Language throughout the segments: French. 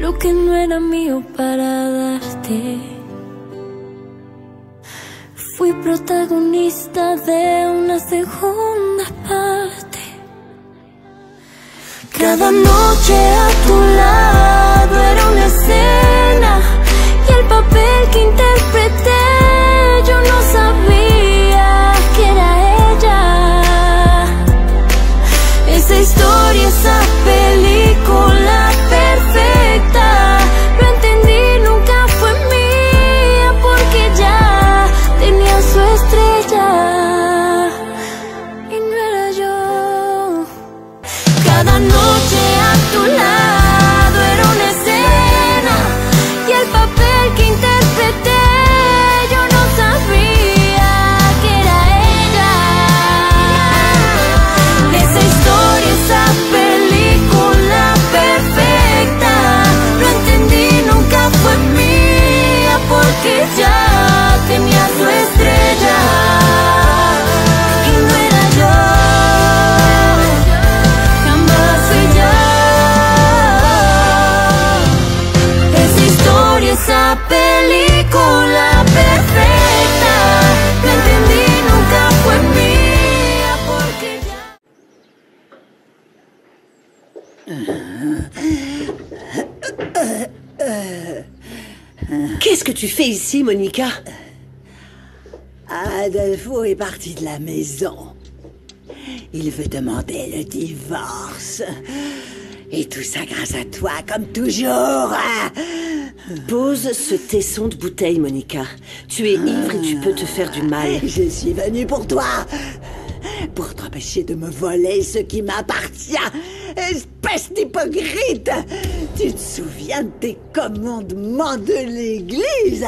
lo que no era mío para darte. Fui protagonista de una segunda parte. Cada noche a tu lado era una escena, y el papel que interpreté yo no sabía que era ella. Esa historia, esa película perfecta, lo entendí, nunca fue mía porque ya tenía su estrella y no era yo. Cada noche a tu lado era una escena, y el papel que interpreté yo no sabía que era ella. Esa historia, esa película perfecta, lo entendí, nunca fue mía porque ya tenía su estrella y no era yo. Jamás fui yo. Esa historia, esa película perfecta, lo entendí, nunca fue mía porque ya. Qu'est-ce que tu fais ici, Monica? Adolfo est parti de la maison. Il veut demander le divorce. Et tout ça grâce à toi, comme toujours. Pose ce tesson de bouteille, Monica. Tu es ivre et tu peux te faire du mal. Je suis venue pour toi. Pour t'empêcher de me voler ce qui m'appartient. Espèce d'hypocrite! Tu te souviens de tes commandements de l'église?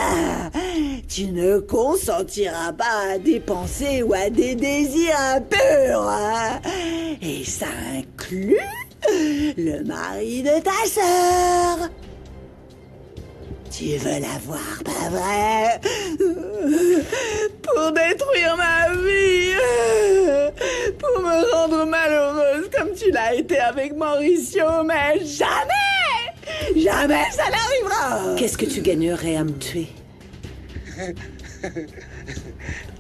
Tu ne consentiras pas à des pensées ou à des désirs impurs. Et ça inclut le mari de ta sœur. Tu veux la voir, pas vrai? Pour détruire ma vie, pour me rendre malheureuse comme tu l'as été avec Mauricio, mais jamais, jamais ça n'arrivera. Qu'est-ce que tu gagnerais à me tuer?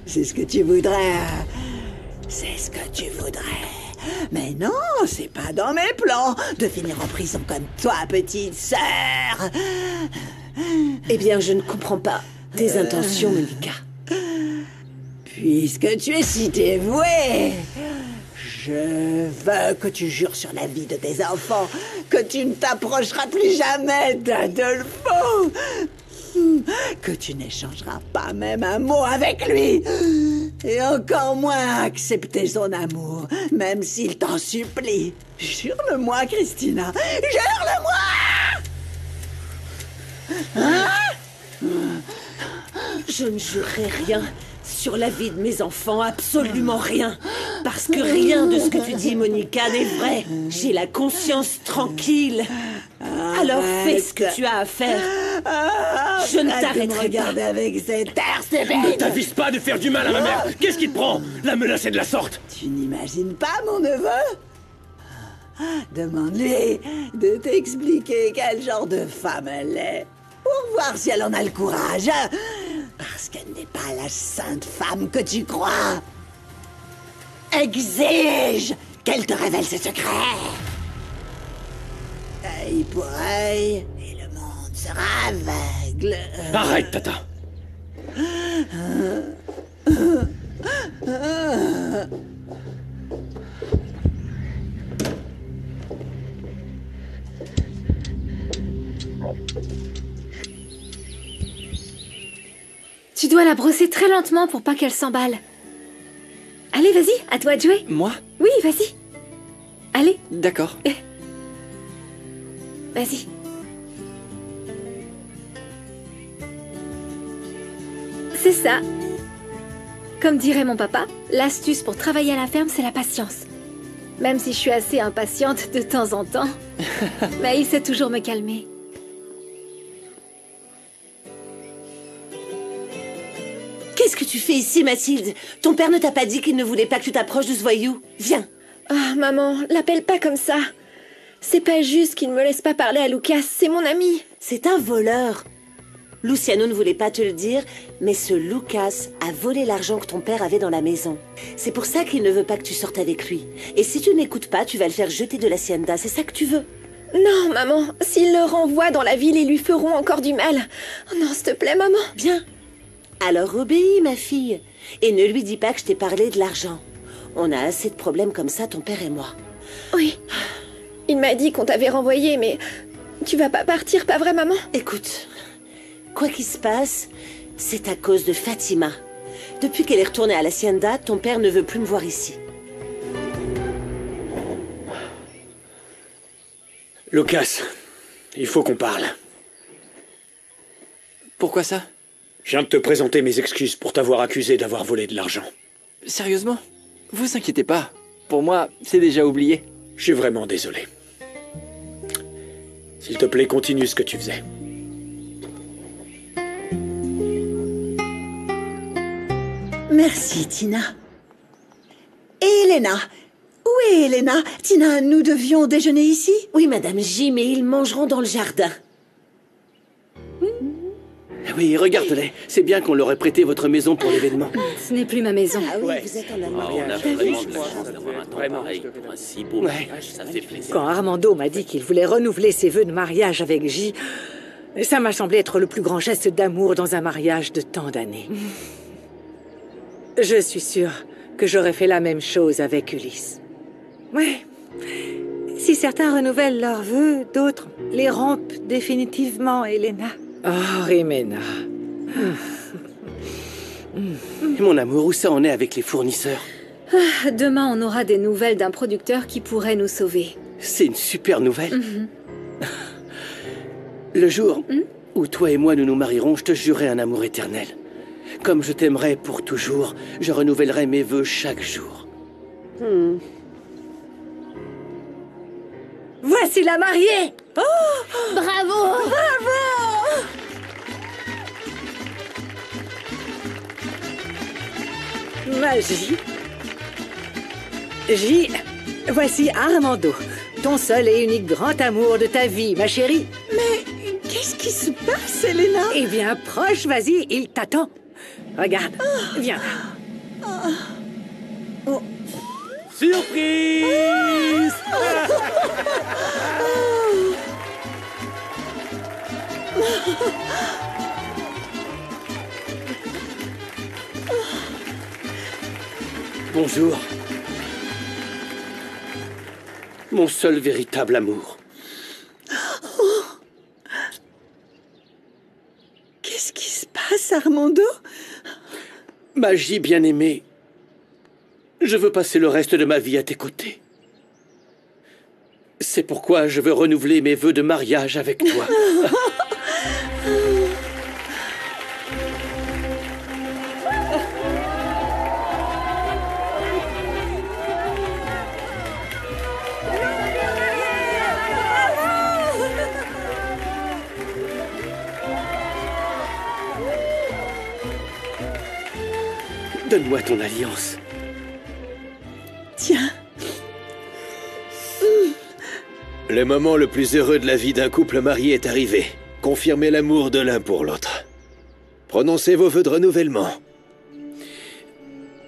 C'est ce que tu voudrais. C'est ce que tu voudrais. Mais non, c'est pas dans mes plans de finir en prison comme toi, petite sœur. Eh bien, je ne comprends pas tes intentions, Monica. Puisque tu es si dévouée, je veux que tu jures sur la vie de tes enfants que tu ne t'approcheras plus jamais d'Adolfo, que tu n'échangeras pas même un mot avec lui, et encore moins accepter son amour, même s'il t'en supplie. Jure-le-moi, Christina, jure-le-moi! Hein? Je ne jurerai rien sur la vie de mes enfants, absolument rien. Parce que rien de ce que tu dis, Monica, n'est vrai. J'ai la conscience tranquille. Alors fais ce que tu as à faire. Je ne t'arrêterai pas. Regarde avec cet air sévère. Ne t'avise pas de faire du mal à ma mère. Qu'est-ce qui te prend? La menacer de la sorte? Tu n'imagines pas, mon neveu? Demande-lui de t'expliquer quel genre de femme elle est. Pour voir si elle en a le courage. Parce qu'elle n'est pas la sainte femme que tu crois. Exige qu'elle te révèle ses secrets. Œil pour œil, et le monde sera aveugle. Arrête, Tata. Tu dois la brosser très lentement pour pas qu'elle s'emballe. Allez, vas-y, à toi de jouer. Moi? Oui, vas-y. Allez, D'accord. vas-y. C'est ça. Comme dirait mon papa, l'astuce pour travailler à la ferme, c'est la patience. Même si je suis assez impatiente de temps en temps. Mais il sait toujours me calmer. Qu'est-ce que tu fais ici, Mathilde? Ton père ne t'a pas dit qu'il ne voulait pas que tu t'approches de ce voyou? Viens. Ah, maman, l'appelle pas comme ça. C'est pas juste qu'il ne me laisse pas parler à Lucas, c'est mon ami. C'est un voleur. Luciano ne voulait pas te le dire, mais ce Lucas a volé l'argent que ton père avait dans la maison. C'est pour ça qu'il ne veut pas que tu sortes avec lui. Et si tu n'écoutes pas, tu vas le faire jeter de l'hacienda. C'est ça que tu veux? Non, maman, s'ils le renvoient dans la ville, ils lui feront encore du mal. Oh non, s'il te plaît, maman. Bien. Alors obéis, ma fille. Et ne lui dis pas que je t'ai parlé de l'argent. On a assez de problèmes comme ça, ton père et moi. Oui. Il m'a dit qu'on t'avait renvoyé, mais tu vas pas partir, pas vrai, maman? Écoute, quoi qu'il se passe, c'est à cause de Fatima. Depuis qu'elle est retournée à l'hacienda, ton père ne veut plus me voir ici. Lucas, il faut qu'on parle. Pourquoi ça? Je viens de te présenter mes excuses pour t'avoir accusé d'avoir volé de l'argent. Sérieusement? Vous inquiétez pas. Pour moi, c'est déjà oublié. Je suis vraiment désolé. S'il te plaît, continue ce que tu faisais. Merci, Tina. Et Elena? Où est Elena? Tina, nous devions déjeuner ici? Oui, Madame J, mais ils mangeront dans le jardin. Oui, regarde-les. C'est bien qu'on leur ait prêté votre maison pour l'événement. Ce n'est plus ma maison. Ah oui, Ouais. vous êtes en On Allemagne. a vraiment de la chance d'avoir un temps pareil pour un si beau mariage, ça fait plaisir. Quand Armando m'a dit qu'il voulait renouveler ses vœux de mariage avec J, ça m'a semblé être le plus grand geste d'amour dans un mariage de tant d'années. Je suis sûre que j'aurais fait la même chose avec Ulysse. Ouais. Si certains renouvellent leurs vœux, d'autres les rompent définitivement, Elena. Oh, Rimena. Mon amour, où ça en est avec les fournisseurs? Demain, on aura des nouvelles d'un producteur qui pourrait nous sauver. C'est une super nouvelle. Le jour où toi et moi nous nous marierons, je te jurerai un amour éternel. Comme je t'aimerai pour toujours, je renouvellerai mes vœux chaque jour. Voici la mariée! Bravo! Magie. J, voici Armando, ton seul et unique grand amour de ta vie, ma chérie. Mais qu'est-ce qui se passe, Elena? Eh bien, proche, vas-y, il t'attend. Regarde, viens. Surprise! Bonjour. Mon seul véritable amour. Qu'est-ce qui se passe, Armando? Magie bien-aimée, je veux passer le reste de ma vie à tes côtés. C'est pourquoi je veux renouveler mes vœux de mariage avec toi. Donne-moi ton alliance. Tiens, Le moment le plus heureux de la vie d'un couple marié est arrivé. Confirmez l'amour de l'un pour l'autre. Prononcez vos vœux de renouvellement.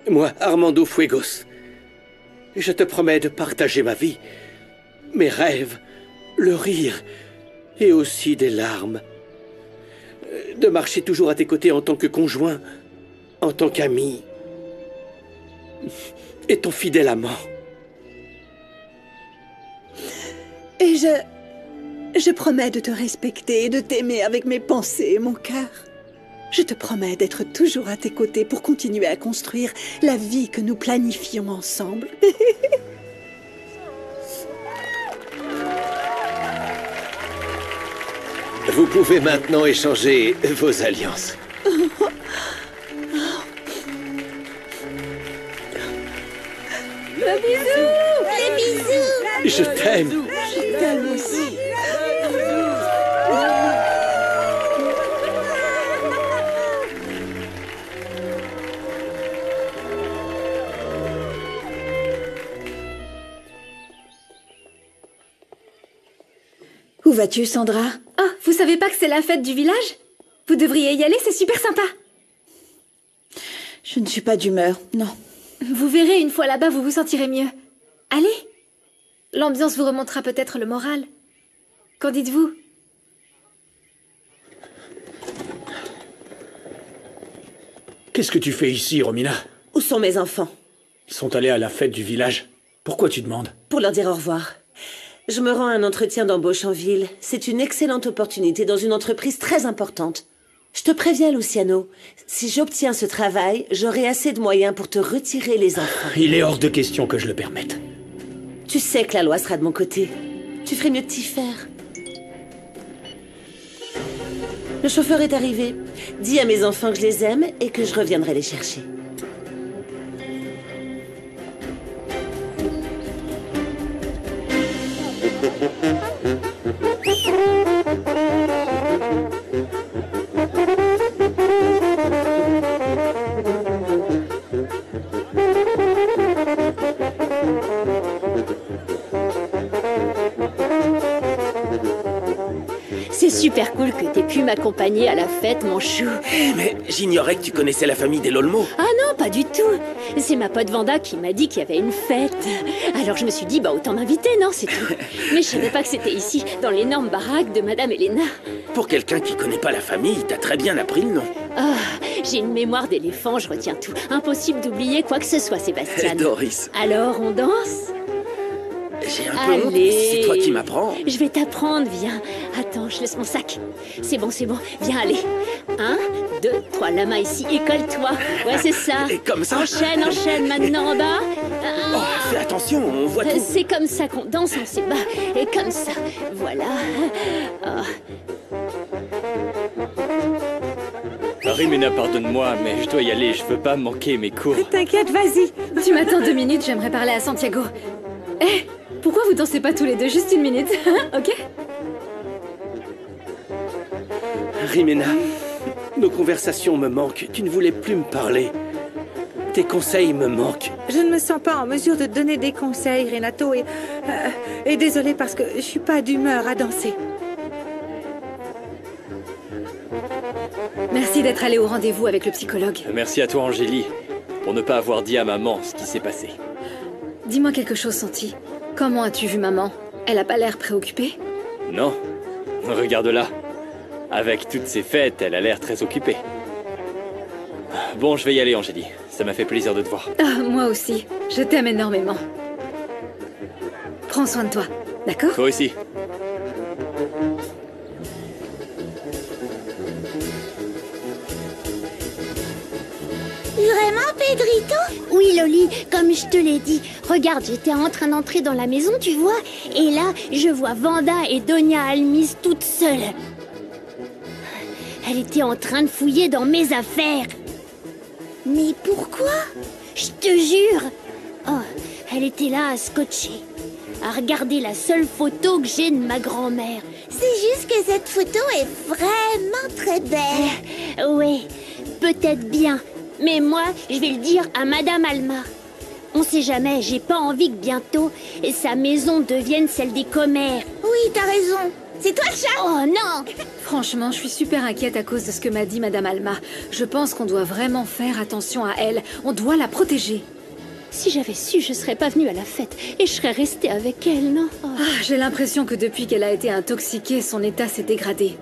Moi, Armando Fuegos, je te promets de partager ma vie, mes rêves, le rire et aussi des larmes. De marcher toujours à tes côtés en tant que conjoint, en tant qu'ami et ton fidèle amant. et je promets de te respecter et de t'aimer avec mes pensées et mon cœur. Je te promets d'être toujours à tes côtés pour continuer à construire la vie que nous planifions ensemble. Vous pouvez maintenant échanger vos alliances. Des bisous! Je t'aime. Je t'aime aussi. Où vas-tu, Sandra? Oh, vous savez pas que c'est la fête du village? Vous devriez y aller, c'est super sympa. Je ne suis pas d'humeur, non. Vous verrez, une fois là-bas, vous vous sentirez mieux. Allez. L'ambiance vous remontera peut-être le moral. Qu'en dites-vous? Qu'est-ce que tu fais ici, Romina? Où sont mes enfants? Ils sont allés à la fête du village. Pourquoi tu demandes? Pour leur dire au revoir. Je me rends à un entretien d'embauche en ville. C'est une excellente opportunité dans une entreprise très importante. Je te préviens, Luciano, si j'obtiens ce travail, j'aurai assez de moyens pour te retirer les enfants. Il est hors de question que je le permette. Tu sais que la loi sera de mon côté. Tu ferais mieux de t'y faire. Le chauffeur est arrivé. Dis à mes enfants que je les aime et que je reviendrai les chercher. C'est super cool que t'aies pu m'accompagner à la fête, mon chou. Mais j'ignorais que tu connaissais la famille des Lolmo. Ah non, pas du tout. C'est ma pote Vanda qui m'a dit qu'il y avait une fête. Alors je me suis dit, bah autant m'inviter, non, c'est tout. Mais je savais pas que c'était ici, dans l'énorme baraque de Madame Elena. Pour quelqu'un qui connaît pas la famille, t'as très bien appris le nom. Ah, j'ai une mémoire d'éléphant, je retiens tout. Impossible d'oublier quoi que ce soit, Sébastien. Doris. Alors, on danse? J'ai un peu honte, c'est toi qui m'apprends. Je vais t'apprendre, viens. Attends, je laisse mon sac. C'est bon, viens, allez. 1, 2, 3, la main ici, et colle-toi. Ouais, c'est ça. Et comme ça. Enchaîne, maintenant en bas. Oh, fais attention, on voit tout. C'est comme ça qu'on danse, on se bat. Et comme ça, voilà. Oh. Rimena, pardonne-moi, mais je dois y aller, je veux pas manquer mes cours. T'inquiète, vas-y. Tu m'attends 2 minutes, j'aimerais parler à Santiago. Eh, pourquoi vous dansez pas tous les deux? Juste 1 minute, ok? Rimena, nos conversations me manquent. Tu ne voulais plus me parler. Tes conseils me manquent. Je ne me sens pas en mesure de te donner des conseils, Renato, et désolée parce que je suis pas d'humeur à danser. Merci d'être allé au rendez-vous avec le psychologue. Merci à toi, Angélie, pour ne pas avoir dit à maman ce qui s'est passé. Dis-moi quelque chose, Santi. Comment as-tu vu maman? Elle a pas l'air préoccupée? Non. Regarde-la. Avec toutes ces fêtes, elle a l'air très occupée. Bon, je vais y aller, Angélie. Ça m'a fait plaisir de te voir. Ah, moi aussi. Je t'aime énormément. Prends soin de toi, d'accord? Toi aussi. Vraiment, Pedrito? Oui, Loli, comme je te l'ai dit. Regarde, j'étais en train d'entrer dans la maison, tu vois. Et là, je vois Vanda et Doña Almis toutes seules. Elle était en train de fouiller dans mes affaires. Mais pourquoi? Je te jure. Oh, elle était là à scotcher, à regarder la seule photo que j'ai de ma grand-mère. C'est juste que cette photo est vraiment très belle. Oui, peut-être bien. Mais moi, je vais le dire à Madame Alma. On sait jamais, j'ai pas envie que bientôt sa maison devienne celle des commères. Oui, t'as raison. C'est toi le chat? Oh non! Franchement, je suis super inquiète à cause de ce que m'a dit Madame Alma. Je pense qu'on doit vraiment faire attention à elle. On doit la protéger. Si j'avais su, je serais pas venue à la fête et je serais restée avec elle, non? Oh. Ah, j'ai l'impression que depuis qu'elle a été intoxiquée, son état s'est dégradé.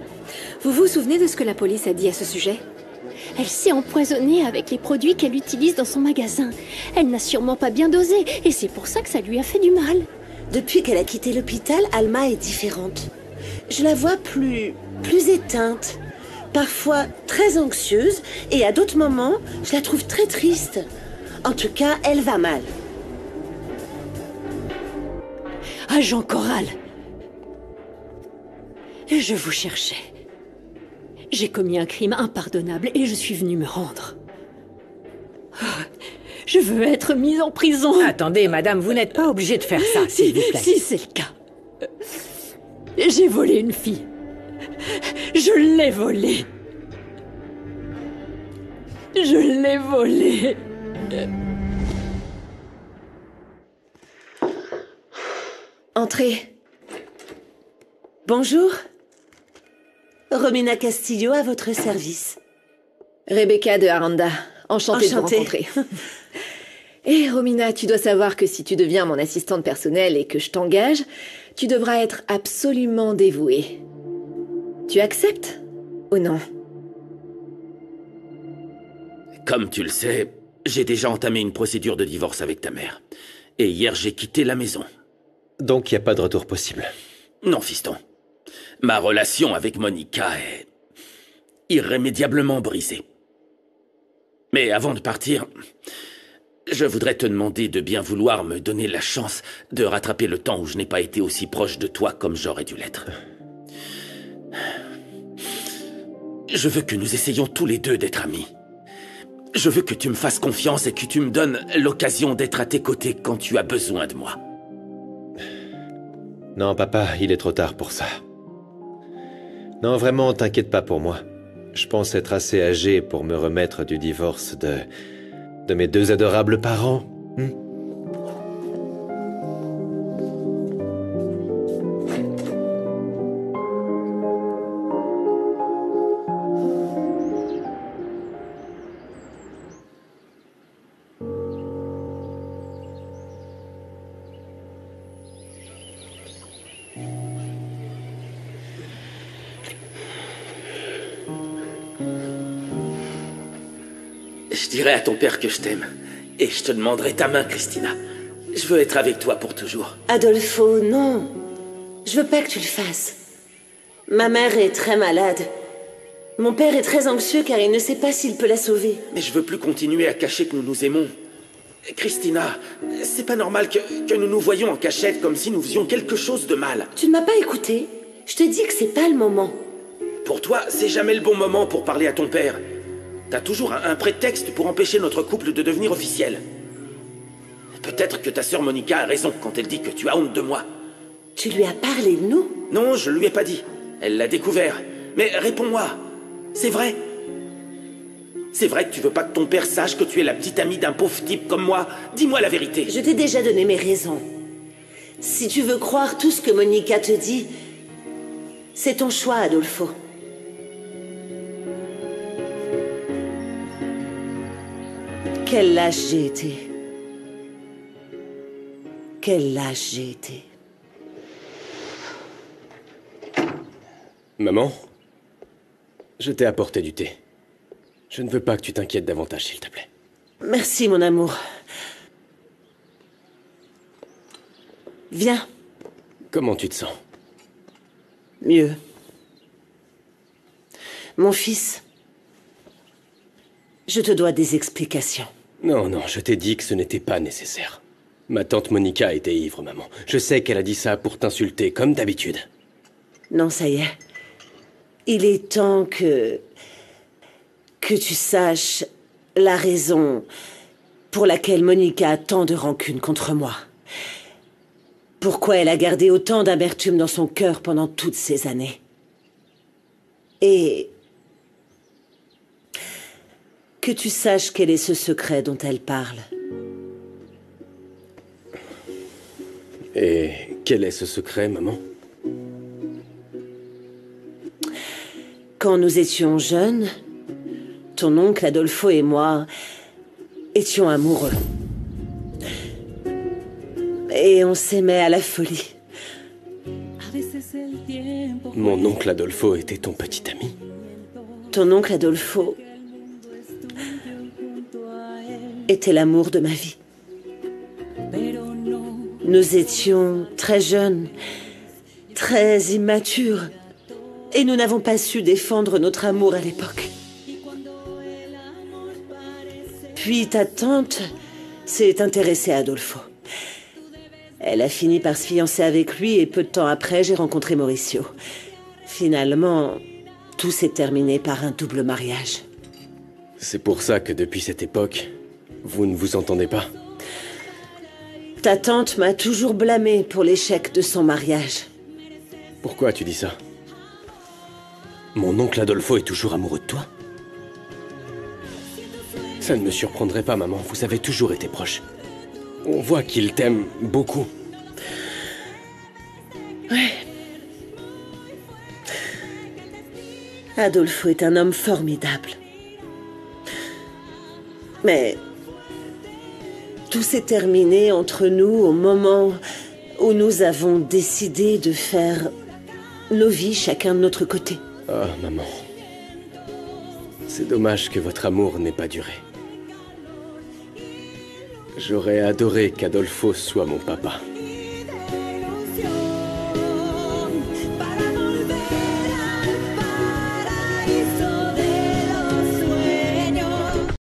Vous vous souvenez de ce que la police a dit à ce sujet? Elle s'est empoisonnée avec les produits qu'elle utilise dans son magasin. Elle n'a sûrement pas bien dosé et c'est pour ça que ça lui a fait du mal. Depuis qu'elle a quitté l'hôpital, Alma est différente. Je la vois plus éteinte, parfois très anxieuse, et à d'autres moments, je la trouve très triste. En tout cas, elle va mal. Agent Corral, je vous cherchais. J'ai commis un crime impardonnable et je suis venue me rendre. Je veux être mise en prison. Attendez, madame, vous n'êtes pas obligée de faire ça, s'il vous plaît. Si c'est le cas. J'ai volé une fille. Je l'ai volée. Je l'ai volée. Entrez. Bonjour. Romina Castillo à votre service. Rebecca de Aranda. Enchantée de vous Enchantée. rencontrer. Et Romina, tu dois savoir que si tu deviens mon assistante personnelle et que je t'engage, tu devras être absolument dévouée. Tu acceptes ou non? Comme tu le sais, j'ai déjà entamé une procédure de divorce avec ta mère. Et hier, j'ai quitté la maison. Donc, il n'y a pas de retour possible. Non, fiston. Ma relation avec Monica est irrémédiablement brisée. Mais avant de partir, je voudrais te demander de bien vouloir me donner la chance de rattraper le temps où je n'ai pas été aussi proche de toi comme j'aurais dû l'être. Je veux que nous essayions tous les deux d'être amis. Je veux que tu me fasses confiance et que tu me donnes l'occasion d'être à tes côtés quand tu as besoin de moi. Non, papa, il est trop tard pour ça. Non, vraiment, t'inquiète pas pour moi. Je pense être assez âgé pour me remettre du divorce de mes deux adorables parents. Je dirai à ton père que je t'aime. Et je te demanderai ta main, Christina. Je veux être avec toi pour toujours. Adolfo, non. Je veux pas que tu le fasses. Ma mère est très malade. Mon père est très anxieux car il ne sait pas s'il peut la sauver. Mais je veux plus continuer à cacher que nous nous aimons. Christina, c'est pas normal que nous nous voyions en cachette comme si nous faisions quelque chose de mal. Tu ne m'as pas écouté. Je te dis que c'est pas le moment. Pour toi, c'est jamais le bon moment pour parler à ton père. T'as toujours un prétexte pour empêcher notre couple de devenir officiel. Peut-être que ta sœur Monica a raison quand elle dit que tu as honte de moi. Tu lui as parlé de nous? Non, je lui ai pas dit. Elle l'a découvert. Mais réponds-moi. C'est vrai? C'est vrai que tu veux pas que ton père sache que tu es la petite amie d'un pauvre type comme moi? Dis-moi la vérité. Je t'ai déjà donné mes raisons. Si tu veux croire tout ce que Monica te dit, c'est ton choix, Adolfo. Quel lâche j'ai été. Quel lâche j'ai été. Maman, je t'ai apporté du thé. Je ne veux pas que tu t'inquiètes davantage, s'il te plaît. Merci, mon amour. Viens. Comment tu te sens? Mieux. Mon fils, je te dois des explications. Non, non, je t'ai dit que ce n'était pas nécessaire. Ma tante Monica était ivre, maman. Je sais qu'elle a dit ça pour t'insulter, comme d'habitude. Non, ça y est. Il est temps que tu saches la raison pour laquelle Monica a tant de rancune contre moi. Pourquoi elle a gardé autant d'amertume dans son cœur pendant toutes ces années. Et que tu saches quel est ce secret dont elle parle. Et quel est ce secret, maman? Quand nous étions jeunes, ton oncle Adolfo et moi étions amoureux. Et on s'aimait à la folie. Mon oncle Adolfo était ton petit ami? Ton oncle Adolfo était l'amour de ma vie. Nous étions très jeunes, très immatures, et nous n'avons pas su défendre notre amour à l'époque. Puis ta tante s'est intéressée à Adolfo. Elle a fini par se fiancer avec lui et peu de temps après, j'ai rencontré Mauricio. Finalement, tout s'est terminé par un double mariage. C'est pour ça que depuis cette époque, vous ne vous entendez pas? Ta tante m'a toujours blâmé pour l'échec de son mariage. Pourquoi tu dis ça? Mon oncle Adolfo est toujours amoureux de toi? Ça ne me surprendrait pas, maman. Vous avez toujours été proches. On voit qu'il t'aime beaucoup. Ouais. Adolfo est un homme formidable. Mais tout s'est terminé entre nous au moment où nous avons décidé de faire nos vies chacun de notre côté. Oh, maman. C'est dommage que votre amour n'ait pas duré. J'aurais adoré qu'Adolfo soit mon papa.